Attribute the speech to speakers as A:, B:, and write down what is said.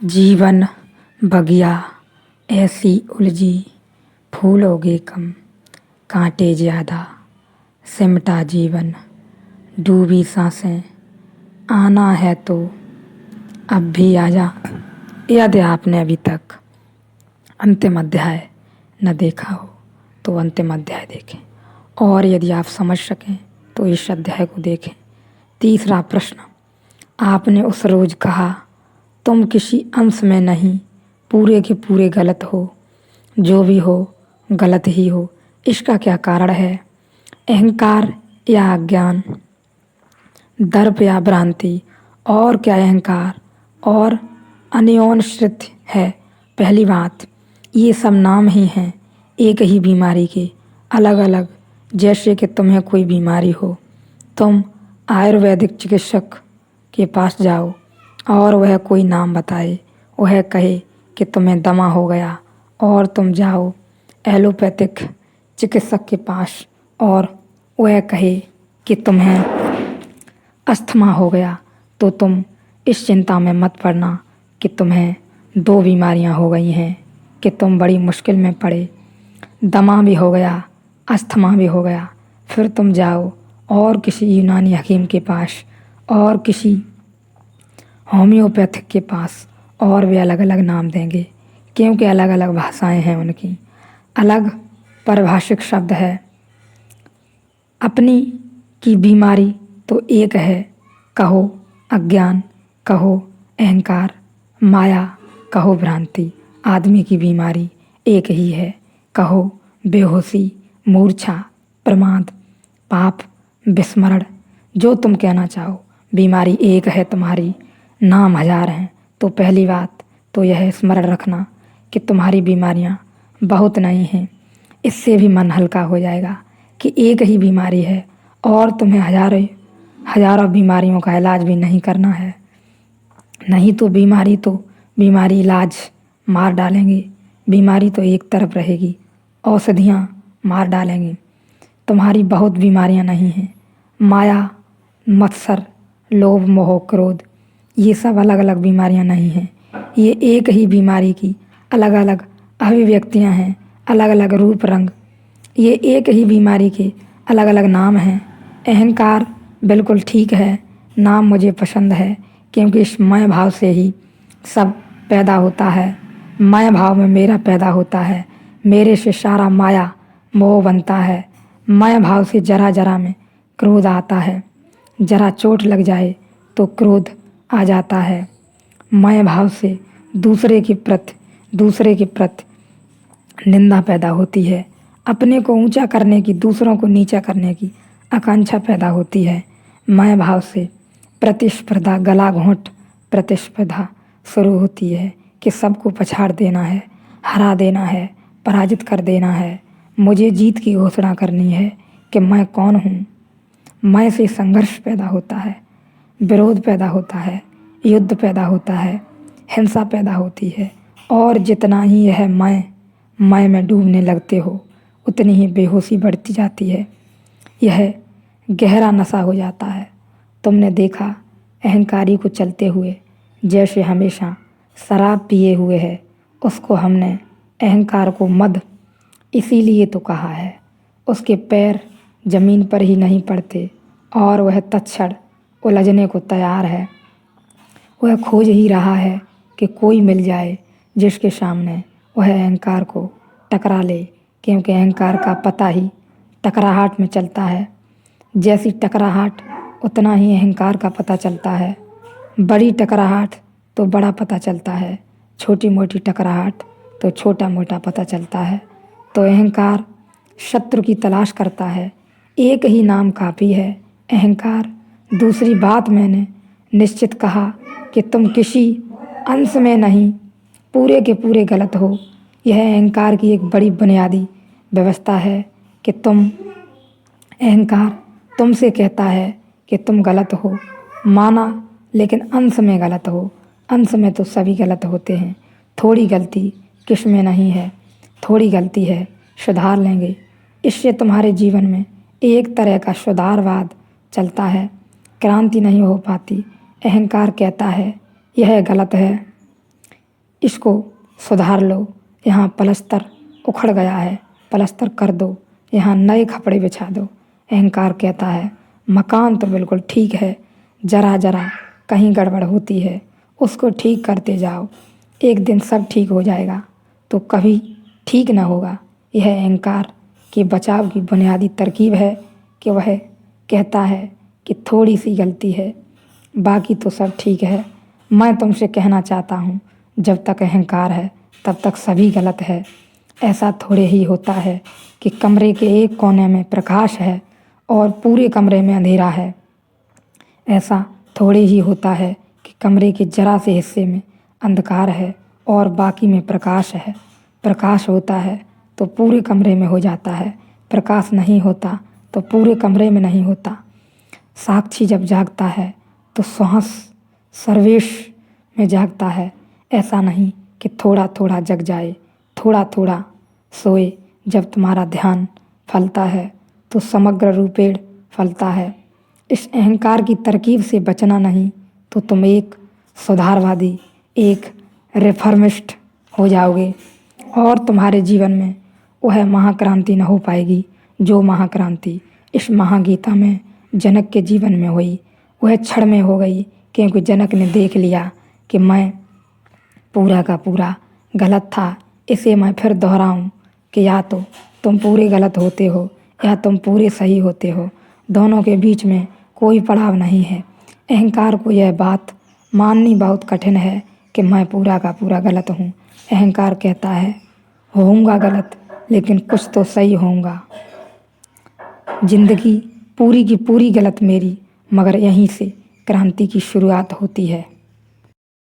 A: जीवन बगिया ऐसी उलझी, फूल उगे कम, कांटे ज्यादा, सिमटा जीवन, डूबी सांसें, आना है तो अब भी आजा। यदि आपने अभी तक अंतिम अध्याय न देखा हो तो अंतिम अध्याय देखें, और यदि आप समझ सकें तो इस अध्याय को देखें। तीसरा प्रश्न, आपने उस रोज कहा तुम किसी अंश में नहीं, पूरे के पूरे गलत हो। जो भी हो गलत ही हो, इसका क्या कारण है? अहंकार या अज्ञान, दर्प या भ्रांति? और क्या अहंकार और अन्योन्यश्रित है? पहली बात, ये सब नाम ही हैं एक ही बीमारी के, अलग अलग। जैसे कि तुम्हें कोई बीमारी हो, तुम आयुर्वेदिक चिकित्सक के पास जाओ और वह कोई नाम बताए, वह कहे कि तुम्हें दमा हो गया, और तुम जाओ एलोपैथिक चिकित्सक के पास और वह कहे कि तुम्हें अस्थमा हो गया, तो तुम इस चिंता में मत पड़ना कि तुम्हें दो बीमारियां हो गई हैं, कि तुम बड़ी मुश्किल में पड़े। दमा भी हो गया, अस्थमा भी हो गया। फिर तुम जाओ और किसी यूनानी हकीम के पास और किसी होम्योपैथिक के पास, और वे अलग अलग नाम देंगे, क्योंकि अलग अलग भाषाएं हैं उनकी, अलग पारिभाषिक शब्द है। अपनी की बीमारी तो एक है, कहो अज्ञान, कहो अहंकार, माया, कहो भ्रांति। आदमी की बीमारी एक ही है, कहो बेहोशी, मूर्छा, प्रमाद, पाप, विस्मरण, जो तुम कहना चाहो। बीमारी एक है तुम्हारी, नाम हजार हैं। तो पहली बात तो यह स्मरण रखना कि तुम्हारी बीमारियां बहुत नहीं हैं। इससे भी मन हल्का हो जाएगा कि एक ही बीमारी है और तुम्हें हजारों हजारों बीमारियों का इलाज भी नहीं करना है। नहीं तो बीमारी इलाज मार डालेंगी, बीमारी तो एक तरफ रहेगी, औषधियाँ मार डालेंगी। तुम्हारी बहुत बीमारियां नहीं हैं। माया, मत्सर, लोभ, मोह, क्रोध, ये सब अलग अलग बीमारियां नहीं हैं। ये एक ही बीमारी की अलग अलग अभिव्यक्तियां हैं, अलग अलग रूप रंग। ये एक ही बीमारी के अलग अलग नाम हैं। अहंकार बिल्कुल ठीक है, नाम मुझे पसंद है, क्योंकि इस मैं भाव से ही सब पैदा होता है। मैं भाव में मेरा पैदा होता है, मेरे से सारा माया मोह बनता है। मैं भाव से जरा जरा में क्रोध आता है, जरा चोट लग जाए तो क्रोध आ जाता है। मैं भाव से दूसरे के प्रति निंदा पैदा होती है, अपने को ऊंचा करने की, दूसरों को नीचा करने की आकांक्षा पैदा होती है। मैं भाव से प्रतिस्पर्धा, गला घोंट प्रतिस्पर्धा शुरू होती है कि सबको पछाड़ देना है, हरा देना है, पराजित कर देना है। मुझे जीत की घोषणा करनी है कि मैं कौन हूँ। मैं से संघर्ष पैदा होता है, विरोध पैदा होता है, युद्ध पैदा होता है, हिंसा पैदा होती है। और जितना ही यह मैं में डूबने लगते हो, उतनी ही बेहोशी बढ़ती जाती है। यह गहरा नशा हो जाता है। तुमने देखा अहंकारी को चलते हुए, जैसे हमेशा शराब पिए हुए है। उसको हमने अहंकार को मद इसीलिए तो कहा है। उसके पैर जमीन पर ही नहीं पड़ते और वह तत्क्षण उलझने को तैयार है। वह खोज ही रहा है कि कोई मिल जाए जिसके सामने वह अहंकार को टकरा ले, क्योंकि अहंकार का पता ही टकराहट में चलता है। जैसी टकराहट उतना ही अहंकार का पता चलता है। बड़ी टकराहट तो बड़ा पता चलता है, छोटी मोटी टकराहट तो छोटा मोटा पता चलता है। तो अहंकार शत्रु की तलाश करता है, एक ही नाम काफ़ी है, अहंकार। दूसरी बात, मैंने निश्चित कहा कि तुम किसी अंश में नहीं, पूरे के पूरे गलत हो। यह अहंकार की एक बड़ी बुनियादी व्यवस्था है कि अहंकार तुमसे कहता है कि तुम गलत हो, माना, लेकिन अंश में गलत हो। अंश में तो सभी गलत होते हैं, थोड़ी गलती किस में नहीं है, थोड़ी गलती है, सुधार लेंगे। इससे तुम्हारे जीवन में एक तरह का सुधारवाद चलता है, क्रांति नहीं हो पाती। अहंकार कहता है यह गलत है, इसको सुधार लो, यहाँ पलस्तर उखड़ गया है, पलस्तर कर दो, यहाँ नए कपड़े बिछा दो। अहंकार कहता है मकान तो बिल्कुल ठीक है, जरा जरा कहीं गड़बड़ होती है, उसको ठीक करते जाओ, एक दिन सब ठीक हो जाएगा। तो कभी ठीक ना होगा। यह अहंकार के बचाव की बुनियादी तरकीब है कि वह कहता है कि थोड़ी सी गलती है, बाकी तो सब ठीक है। मैं तुमसे कहना चाहता हूँ, जब तक अहंकार है तब तक सभी गलत है। ऐसा थोड़े ही होता है कि कमरे के एक कोने में प्रकाश है और पूरे कमरे में अंधेरा है। ऐसा थोड़े ही होता है कि कमरे के जरा से हिस्से में अंधकार है और बाकी में प्रकाश है। प्रकाश होता है तो पूरे कमरे में हो जाता है, प्रकाश नहीं होता तो पूरे कमरे में नहीं होता। साक्षी जब जागता है तो श्वास सर्वेश में जागता है। ऐसा नहीं कि थोड़ा थोड़ा जग जाए, थोड़ा थोड़ा सोए। जब तुम्हारा ध्यान फलता है तो समग्र रूपेण फलता है। इस अहंकार की तरकीब से बचना नहीं तो तुम एक सुधारवादी, एक रिफॉर्मिस्ट हो जाओगे और तुम्हारे जीवन में वह महाक्रांति न हो पाएगी जो महाक्रांति इस महागीता में जनक के जीवन में हुई। वह क्षण में हो गई क्योंकि जनक ने देख लिया कि मैं पूरा का पूरा गलत था। इसे मैं फिर दोहराऊं कि या तो तुम पूरे गलत होते हो या तुम पूरे सही होते हो, दोनों के बीच में कोई पड़ाव नहीं है। अहंकार को यह बात माननी बहुत कठिन है कि मैं पूरा का पूरा गलत हूँ। अहंकार कहता है होऊंगा गलत लेकिन कुछ तो सही होऊंगा। जिंदगी पूरी की पूरी गलत मेरी, मगर यहीं से क्रांति की शुरुआत होती है।